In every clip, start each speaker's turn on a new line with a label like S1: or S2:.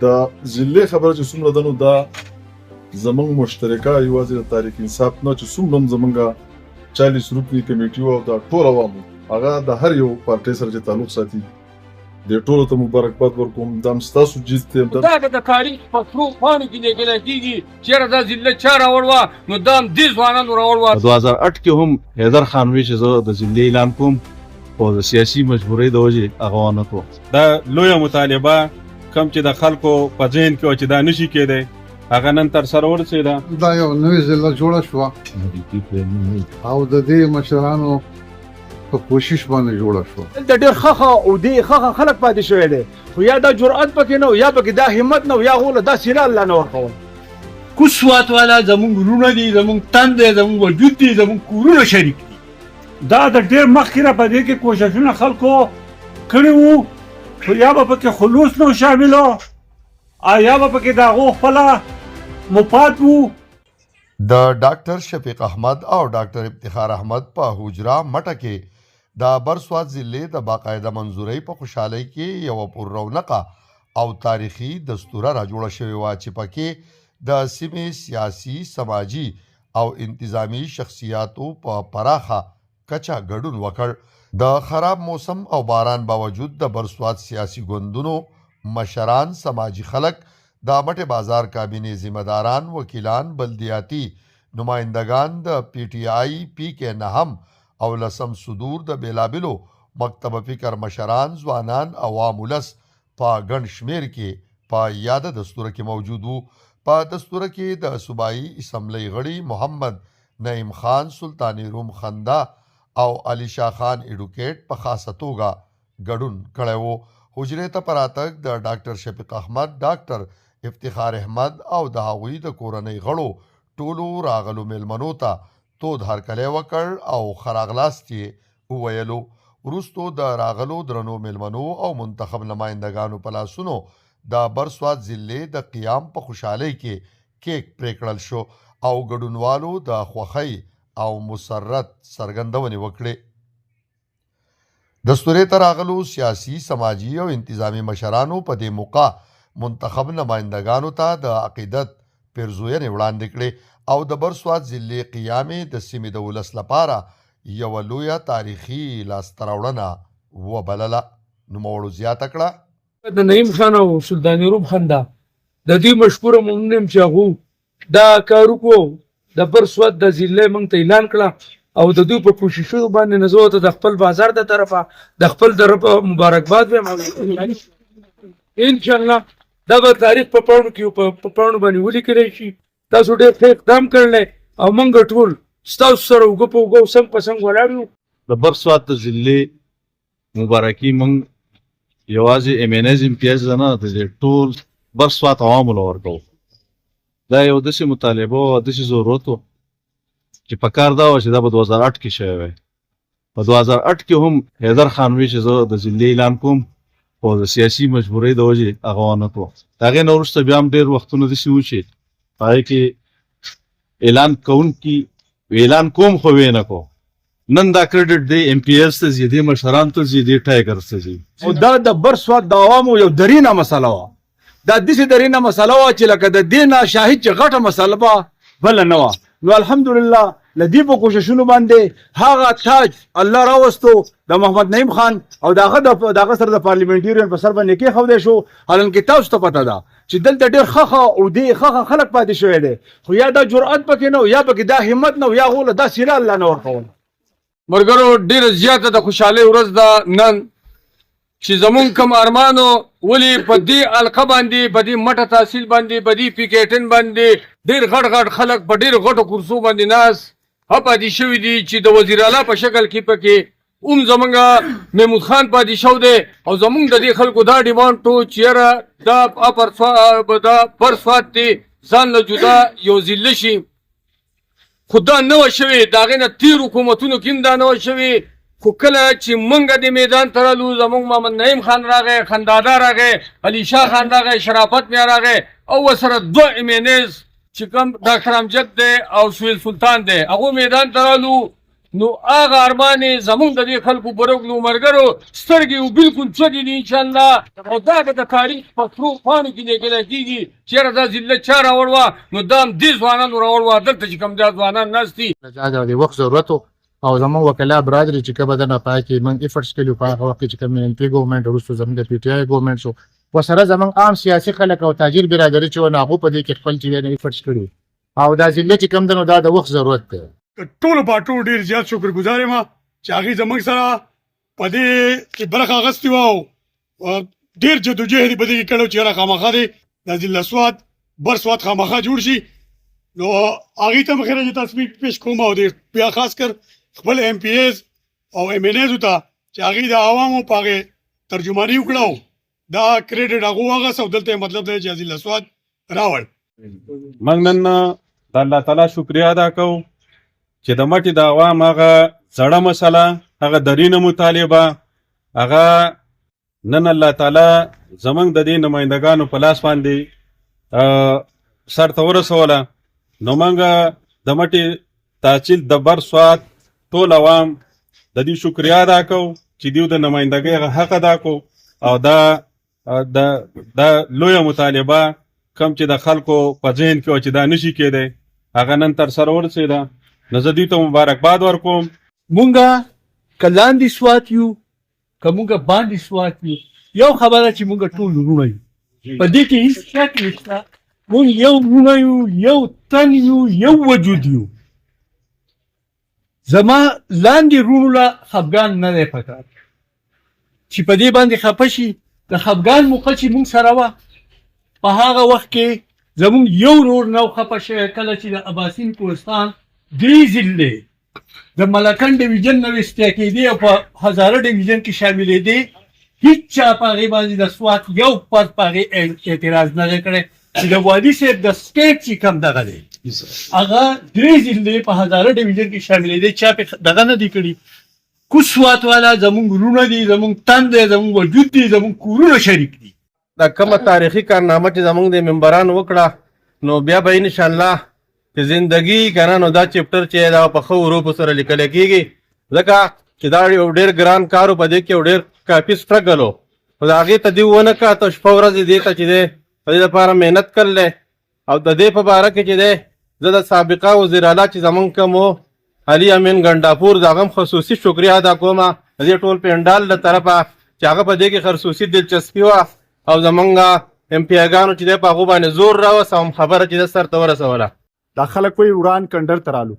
S1: د ضلع خبره چې څومره ده نو دا زمونږ مشترکه یوازې د تحریک انصاف نه چې څومره هم زمونږ 40 رکني کمیټي او د ټول عوامو هغه د هر یو پارټۍ سره چې تعلق ساتي د ټولو ته مبارکباد ورکوم. دا ستاسو جیت دی.
S2: دا د تاریخ په څو پاڼو کې لیکل کېږي چې دا ضلع چا راوړوه نو دا هم دې ځوانانو راوړوه.
S3: 2008 کې هم حیدر خان وی چې زه د ضلع اعلان کوم او د سیاسي مجبورۍ د وجې هغه ونه کړو.
S4: دا لویه مطالبه کم چې د خلکو په ذهن کې و چې دا نشي کېدی هغه نن تر سره ورسېده.
S5: دا یو نوې ضلع جوړه شوه او د دې مشرانو په کوشش باندې جوړه شوه.
S6: د ډېر ښه او دې ښه خلک پاتې شوی دی خو یا دا جرأت پکې نه یا پکې دا همت نه یا غوله دا سینه الله نه ورکول.
S2: کوز سوات والا زمونږ وروڼه دي زمونږ تن دی زمونږ وجود دی زمونږ کورونه شریک دي.
S7: دا د ډېر مخکې را په دې کې کوششونه خلکو کړي وو خو یا به پکې خلوص نه شامل و یا به پکې د هغو خپله مفاد وو.
S8: د ډاکټر شفیق احمد او ډاکټر افتخار احمد په حجره مټه کې د برسوات ضلع د باقاعده منظورۍ په خوشحالۍ کې یوه پر رونقه او تاریخي دستوره را جوړه شوې وه چې پکې د سیمې سیاسي سماجي او انتظامي شخصیاتو په پراخه کچه ګډون وکړ. د خراب موسم او باران باوجود د برسوات سیاسي ګوندونو مشران سماجي خلک د مټې بازار کابینې ذمہداران وکیلان بلدیاتي نمائندگان د پی ټی آئی پی کې نهم او لسم صدور د بیلابلو مکتب فکر مشران ځوانان عوام ولس په ګڼ شمیر کې په یاده دستوره کې موجود وو. په دستوره کې د صوبایي اسمبلی غړي محمد نعیم خان سلطانی روم خندا او علی شاه خان ایډوکیټ په خاصه توګه ګډون کړی وو. حجرې ته په راتګ د ډاکټر شفیق احمد ډاکټر افتخار احمد او د هغوی د کورنۍ غړو ټولو راغلو میلمنو ته تود هرکلی وکړ او ښه راغلاست یې وویلو. وروستو د راغلو درنو میلمنو او منتخب نمایندګانو په لاسونو د برسوات ضلع د قیام په خوشحالۍ کې کیک پرې کړل شو او ګډونوالو د خوښۍ او مسرت څرګندونې وکړې. دستورې ته راغلو سیاسي سماجي او انتظامي مشرانو په دې موقع منتخب نمایندګانو ته د عقیدت پیرزوینې وړاندې کړې او د برسوات ضلع قیامې د سیمې د ولس لپاره یوه لویه تاریخي لاسته راوړنه وبلله. نوموړو زیاته کړه
S2: د نعیم خان او سلطانی روم خندا د دې مشکوره مؤمن یم چې هغو دا کار وکړو د برسوات د ضلع موږ ته اعلان کړه او د دوی په کوششونو باندې نه زه ورته د خپل بازار د طرفه د خپل طرفه مبارکباد وایم. انشاءالله دا به تاریخ په پاڼو کې په پاڼو باندې ولیکلی شي. تاسو ډېر ښه اقدام کړلی او موږ ټول ستاسو سره اوږه په اوږه او څنګ په څنګ ولاړ یو.
S3: د برسوات د ضلع مبارکي موږ یوازې امیانیز امتیاز نه د ټول برسوات عوامو له ورکوو. دا یو داسې مطالبه او داسې ضرورت و چې په کار دا وه چې دا په 2008 کې شوی وی. په 2008 کې هم حیدر خان وی چې زه د ضلع اعلان کوم او د سیاسي مجبورۍ د وجې هغه ونه کړو. د هغې نه وروسته بیا هم ډېر وختونه داسې وو چې په هغې کې اعلان کوونکي اعلان کوم خو ویې نه کړو. نن دا کریډټ دی ایم پی ایس ته ځي دې مشرانو ته ځي دې ټایګرز ته ځي.
S6: او دا د برسوات د عوامو یو درینه مسله وه. دا داسې درینه مسله وه چې لکه د دې نه شاهد چې غټه مسله به بله نه وه. نو الحمدلله له دې په کوششونو باندې هغه تاج الله راوستو د محمد نعیم خان او د هغه سره د پارلیمنټیرین په سر باندې کېښودی شو. حالانکې تاسو ته پته ده چې دلته ډېر ښه او دې ښه خلک پاتې شوی دی خو یا دا جرأت پکې نه یا پکې دا همت نه یا غوله دا سینه الله نه ورکول.
S2: ملګرو ډېره زیاته د خوشحالۍ ورځ ده نن چې زمونږ کوم ارمانو ولې په دې حلقه باندې په دې مټه تحصیل باندې په دې پیکیټن باندې ډېر غټ خلک په ډېرو غټو کرسو باندې ناست پاتې شوي دي چې د وزیر اعلی په شکل کې پکې زمونږ محمود خان پاتې شو دی او زمونږ د دې خلکو دا ډیمانډ و چې یاره دا برسوات دی ځان له جدا یو ضلع شي. خو دا نه وه شوې د هغې نه تېر حکومتونو کې هم دا نه وه شوې. خو کله چې موږ د میدان ته رالو زموږ محمد نعیم خان راغی خندادا راغی علي شاه خان راغی شرافت میا راغی او ورسره دوه امیانیز چې کوم ډاکټر امجد دی او سهیل سلطان دی هغو میدان ته رالو نو هغه ارمان یې زمونږ د دې خلکو برغلو مرګرو سترګې و بالکل څوکې دي انشاءالله او دا به د تاریخ په سرو پاڼو کې لیکلی کېږي چېرې دا ذلت چا راوړ وه نو دا هم دې ځوانانو راوړ وه دلته چې کوم دا ځوانان ناست دي
S9: د وخت ضرورت او زموږ وکلا برادري چې کومه ده نه پای کې موږ ایفرټس کړي په هغه وخت کې چې کوم ایم پی ګورنمنټ وروسته زموږ د پی ټی آی ګورنمنټ شو ورسره زموږ عام سیاسي خلک او تاجر برادري چې ونه هغو په دې کې خپل چې دی ایفرټس کړي او دا ذلت چې کوم ده نو دا د وخت ضرورت دی
S7: ټولو پارټو ډېر زیات شکرګزار یم چې هغې زموږ سره په دې کې برخه اخیستې وه او ډېر جدوجهد یې په دې کې کړی چې یاره خامخا دی دا ضلع سوات بر سوات خامخا جوړ شي نو هغې ته مخیره چې تصویر پیش کوم او بیا خاص کر خپل ایم پی ایز او ایم این ایزو ته چې هغې د عوامو په هغې ترجماني وکړه دا کریډټ هغو واغست او دلته یې مطلب دی چې ضلع سوات راوړ
S4: موږ نن د الله تعالی شکریا ادا کوو چې د مټې د عوام هغه زړه مسله هغه درینه مطالبه هغه نن الله تعالی زمونږ د دې نمایندګانو په لاس باندې سر ته ورسوله نو موږ د مټې تحصیل د بر سوات ټول عوام د دې شکریا ادا کوو چې دوی د نمایندګۍ هغه حق ادا کو او دا لویه مطالبه کم چې د خلکو په ذهن کې و چې دا نشي کېدی هغه نن تر سره ورسېده نو زه دوی ته مبارکباد ورکوم
S6: مونږه که لاندې سوات یو که مونږه باندې سوات یو یو خبره چې مونږه ټول وروڼه یو په دې کې هېڅ شک نشته مونږ یو وروڼه یو یو تن یو یو وجود یو زما لاندې وروڼو له خفګان نه دی پکار چې په دې باندې خفه شي د خفګان موقع چې مونږ سره وه په هغه وخت کې زمونږ یو ورور نه و خفه شوی کله چې د اباسین کوهستان درې ضلعې د ملکنډ ډویژن نه ویستیا کېدې او په هزاره ډویژن کې شاملېدې هېڅ چا په هغې باندې د سوات یو فرد په هغې اعتراض نه دی کړی چې د والي صاحب د سټیټ چې کوم دغه دی هغه درې ضلعې په هزاره ډویژن کې شاملېدې چا پې دغه نه دي کړي کوز سوات والا زمونږ وروڼه دي زمونږ تن دی زمونږ وجود دی زمونږ کورونه شریک دي
S10: دا کومه تاریخي کارنامه چې زمونږ د ممبرانو وکړه نو بیا به انشاءالله چې زندگی کنه نو دا چپټر چې دا په ښه حروفو سره لیکلی کېږي ځکه چې دا یو ډېر ګران کار و په دې کې یو ډېر کافي سټرګل و خو د هغې ته دې ونه کړه ته شپه ورځې دې ته چې دی په دې لپاره محنت کړلی او د دې په باره کې چې دی زه د سابقه وزیر اعلی چې زمونږ کوم و علي امین ګنډاپور د هغه هم خصوصي شکریه ادا کوم د دې ټول پنډال له طرفه چې هغه په دې کې خصوصي دلچسپي وه او زمونږ ایم پی اګانو چې دی په هغو باندې زور راوست او خبره چې ده سر ته ورسوله
S11: دا خلک وایي وران کنډر ته رالو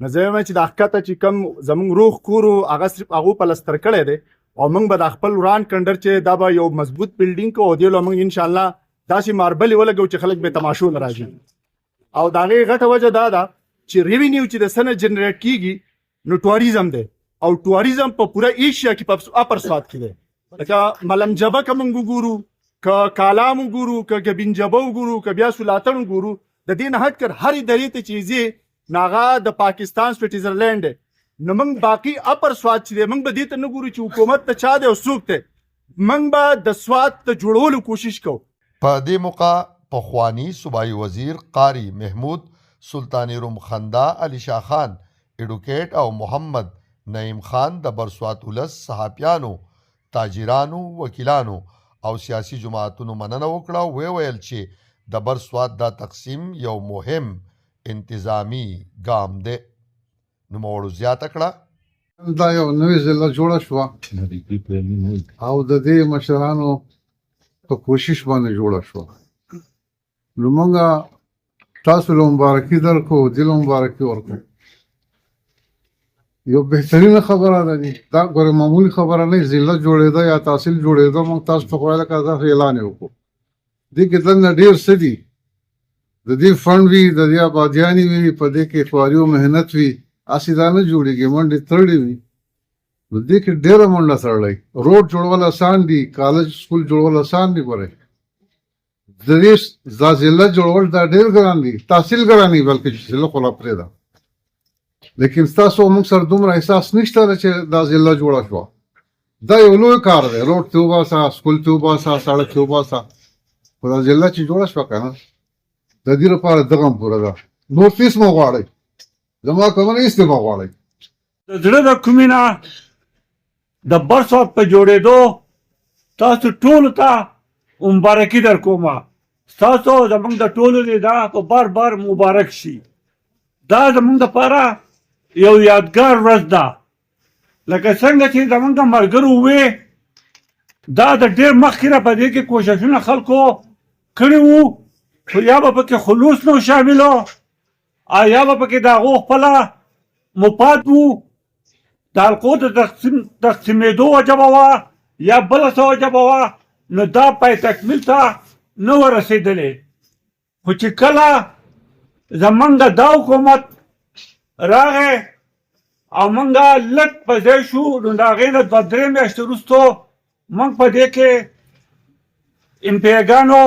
S11: نو زه وایم چې دا ښکته چې کوم زموږ روغ کور و هغه صرف هغو پلستر کړی دی او موږ به دا خپل وران کنډر چې دا به یو مضبوط بلډینګ کو او دې له موږ انشاءالله داسې ماربلې ولګو چې خلک به تماشو له راځي او د هغې غټه وجه دا ده چې ریونیو چې د څه نه جنریټ کېږي نو ټوریزم دی او ټوریزم په پوره ایشیا کې په اپر سوات کې دی لکه ملم جبه که موږ وګورو که کالام وګورو که ګبین جبه وګورو که بیا سولاتن وګورو د دې نه هټ کر هرې درې ته چې ځې نو هغه د پاکستان سویټزرلینډ دی نو موږ باقي اپر سوات چې دی موږ به دې ته نه ګورو چې حکومت ته چا دی او څوک دی موږ به د سوات د جوړولو کوشش کوو
S8: په دې موقع پخوانی صوبایي وزیر قاری محمود سلطان روم خندا علی شاه خان ایډوکیټ او محمد نعیم خان د برسوات ولس صحافیانو تاجرانو وکیلانو او سیاسي جماعتونو مننه وکړه ویل چې د برسوات دا تقسیم یو مهم انتظامی ګام دی نوموړو زیاته کړه
S5: دا یو نوې ضلع جوړه شوه او د دې مشرانو په کوشش باندې جوړه شوه نو موږ تاسو له مبارکي درکو دې له مبارکي ورکو یو بهترینه خبره ده دا ګوره معمولي خبره نه ضلع جوړېده یا تحصیل جوړېده موږ تاسو په خوایله که داسې اعلان یې وکړو دې کې دننه ډېر څه دي د دې فنډ وي د دې آبادیانې وي په دې کې خواري او محنت وي هسې دا نه جوړېږي منډې تړلې وي نو دې کې ډېره منډه تړلی روډ جوړول اسان دي کالج سکول جوړول اسان دي ګورئ د دې دا ضلع جوړول دا ډېر ګران دي تحصیل ګران دي بلکې ضلع خو لا پرېږده لیکن ستاسو موږ سره دومره احساس نشته چې دا ضلع جوړه شوه دا یو لوی کار دی روډ ته وباسه سکول ته وباسه سړک ته وباسه خو دا ضلع چې جوړه شوه که نه د دې لپاره دغه هم پوره ده نور هېڅ مه غواړئ زما کومه هېڅ دې مه غواړئ
S7: د زړه د کومې نه د برسوات په جوړېدو تاسو ټولو ته مبارکي در کومه. ستاسو زموږ د ټولو دی دا په بار بار مبارک شي. دا زموږ دپاره یو یادګار ورځ ده. لکه څنګه چې زموږ د ملګرو وې دا د ډېر مخکې نه په دې کې کوششونه خلکو کړي وو، خو یا به پکې خلوص نه شاملو او یا به پکې د هغو خپله مفاد وو، د حلقو د تقسیمېدو وجبه وه یا بله څه وجبه وه، نو دا پای تکمیل ته نه وه رسېدلې. خو چې کله زمونږ دا حکومت راغی او موږ لږ په ځای شو، نو د هغې نه 2-3 میاشتې وروستو موږ په دې کې امپیګانو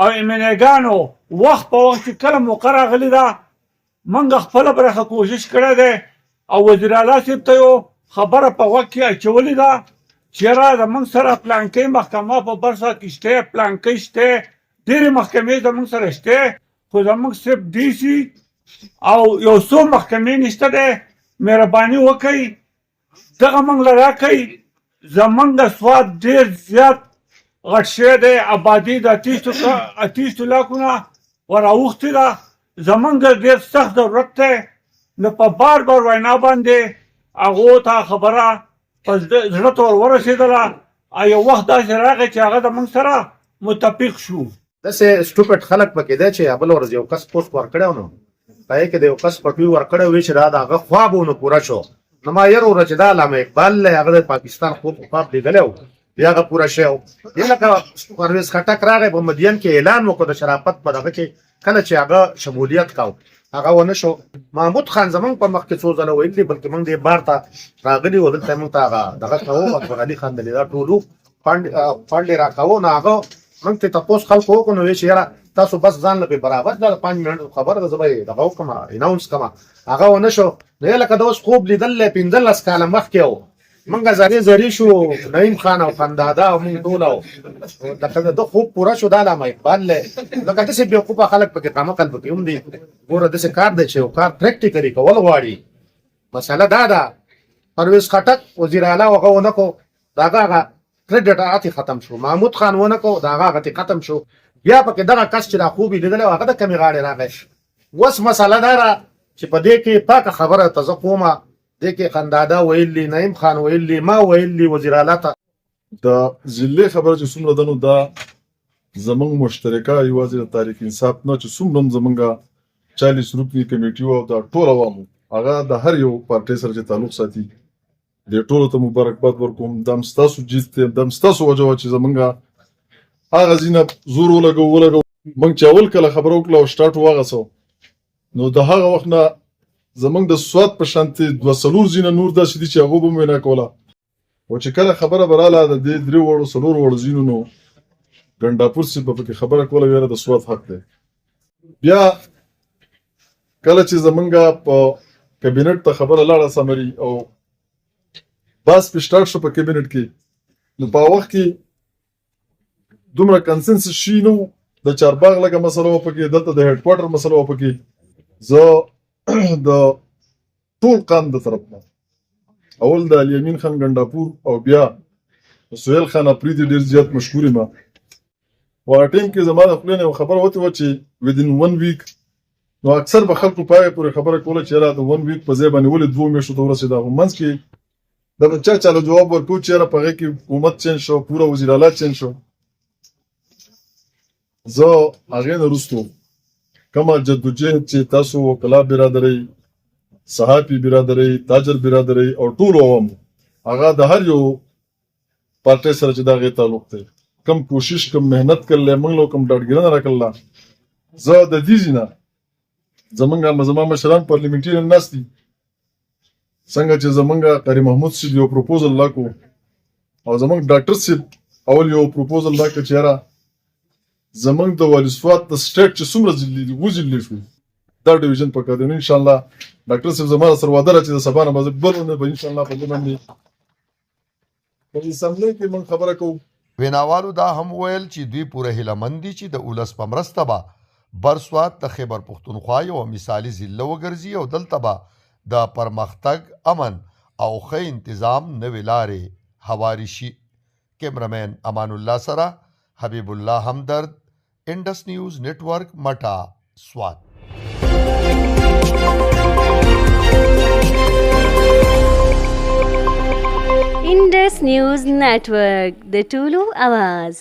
S7: او امینېګانو وخت په وخت چې کله موقع راغلې ده موږ خپله برخه کوشش کړی دی او وزیر اعلی صاحب ته یو خبره په غوږ کې اچولې ده چې یاره زموږ سره پلانکۍ محکمه په برسا کې شته، پلانکۍ شته، ډېرې محکمې زموږ سره شته، خو زموږ صرف ډي سي او یو څو محکمې نشته دی. مهرباني وکئ دغه موږ له راکئ. زموږ د سواد ډېر زیات غټ شوی دی، آبادي د 28 لاکونه وراوښتې ده. زموږ ډېر سخت ضرورت دی. نو په بار بار وینا باندې هغو ته خبره په زړه ته ورسېدله او یو وخت داسې راغی چې هغه زموږ سره متفق شو.
S12: داسې سټوپټ خلک پکې دی چې بله ورځ یو کس پوسټ ورکړی و، نو په هغې کې د یو کس پټوي ورکړی وي چې دا د هغه خواب و نو پوره شو. نو ما یره وره چې دا علامه اقبال دی، هغه د پاکستان خواب لیدلی و، بیا هغه پوره شوی و. بیا لکه پرویز خټک راغی په مدین کې اعلان وکړو د شرافت په دغه کې، کله چې هغه شمولیت کاو هغه ونه شو. محمود خان زمونږ په مخ کې څو ځله ویلي، بلکې موږ دې بار ته راغلي وو، دلته موږ ته هغه دغه کوو، اکبر علي خان دلې دا ټولو فنډ راکوو. نو هغه موږ ته تپوس خلکو وکړو، نو ویې چې یاره تاسو بس ځان له برابر دا 5 منټ خبره ده، زه به یې دغه وکړم اناونس کړم. هغه ونه شو. نو یې لکه د اوس خوب لیدل 15 کاله مخکې و، موږ زری شو، نعیم خان او خنداده او موږ ټول او د خوب پوره شو. دا علامه اقبال دی. لکه داسې بېوقوفه خلک پکې قمقل پکې هم دي. ګوره داسې کار دی چې یو کار پریکټیکلي کول غواړي. مسله دا ده پرویز خټک وزیر اعلی هغه ونه کړو، د هغه کریډټ هغه ختم شو. محمود خان ونه کړو، د هغه ختم شو. بیا پکې دغه کس چې دا خوب یې لیدلی هغه د کمې غاړې راغی. اوس مسله دا ده چې په دې کې پاکه خبره ته زه کومه، دې کې خنداده ویلي، نعیم خان ویلي، ما ویلي وزیر اعلی ته.
S1: د ضلع خبره چې څومره ده نو دا زمونږ مشترکه یوازې د تحریک انصاف نه چې څومره هم زمونږ 40 رکني کمیټي وه او دا ټول عوامو هغه د هر یو پارټۍ سره چې تعلق ساتي دې ټولو ته مبارکباد ورکوم. دا هم ستاسو جیت دی، دا هم ستاسو وجه وه چې زمونږ هغه ځینه زور ولګو. موږ چې اول کله خبره وکړه او سټارټ واغځو، نو د هغه وخت نه زمونږ د سواد په شانتې 2-3 ځینه نور داسې دي چې هغو به مو وینا کوله. او چې کله خبره به راله د دې 3-4 وړو ځینو نو ګنډاپور صاحب به پکې خبره کوله ویره د سواد حق دی. بیا کله چې زمونږ په کابینټ ته خبره لاړه سمري او باس په سټارټ شو په کابینټ کې، نو په وخت کې دومره کنسنسس شي نو د چارباغ لګه مسله وه پکې، دلته د هیډ کوارټر مسله وه پکې. زه د ټول قام د طرف نه اول د الیمین خان ګنډاپور او بیا سهیل خان اپریدي ډېر زیات مشهور یم. په هغه ټایم کې زما د خولې نه یو خبره وتې وه چې ودین 1 ویک، نو اکثر به خلکو په هغې پورې خبره کوله چې یاره د 1 ویک په ځای باندې ولې 2 میاشتو ته ورسېده. خو منځ کې دغه چاله جواب ورکوو چې یاره په هغې کې حکومت چینج شو، پوره وزیر اعلی چینج شو. زه هغې نه وروستو کومه جدوجهد چې تاسو وکلا برادرۍ، صحافي برادرۍ، تاجر برادرۍ او ټولو عوامو هغه د هر یو پارټۍ سره چې د هغې تعلق دی کم کوشش کم محنت کړلی، موږ له کم ډاډګیرنه راکړله. زه د دې ځینه زما مشران پارلیمنټریان ناست دي، څنګه چې زمونږ قاری محمود صاحب یو پروپوزل راکړو او زمونږ ډاکټر صاحب اول یو پروپوزل راکړ چې یاره زمونږ د والي سوات د سټیټ چې څومره ضلعې دي 2 ضلعې شو، دا ډیویژن پکار دی. نو انشاءالله ډاکټر صاحب زما سره وعده ده چې د سبا نه به زه بل ونه به انشاءالله په دې باندې په اسمبلۍ کې موږ خبره کوو.
S8: ویناوالو دا هم ویل چې دوی پوره هیله مند دي چې د اولس په مرسته به برسوات د خیبر پښتونخوا یوه مثالي ضلع وګرځي او دلته به د پرمختګ، امن او ښه انتظام نوې لارې هواري شي. کیمرمین امان الله سره حبیب الله همدرد، انډس نیوز نیټورک، مټا، سوات.
S13: Indus news network, د ټولو आवाज.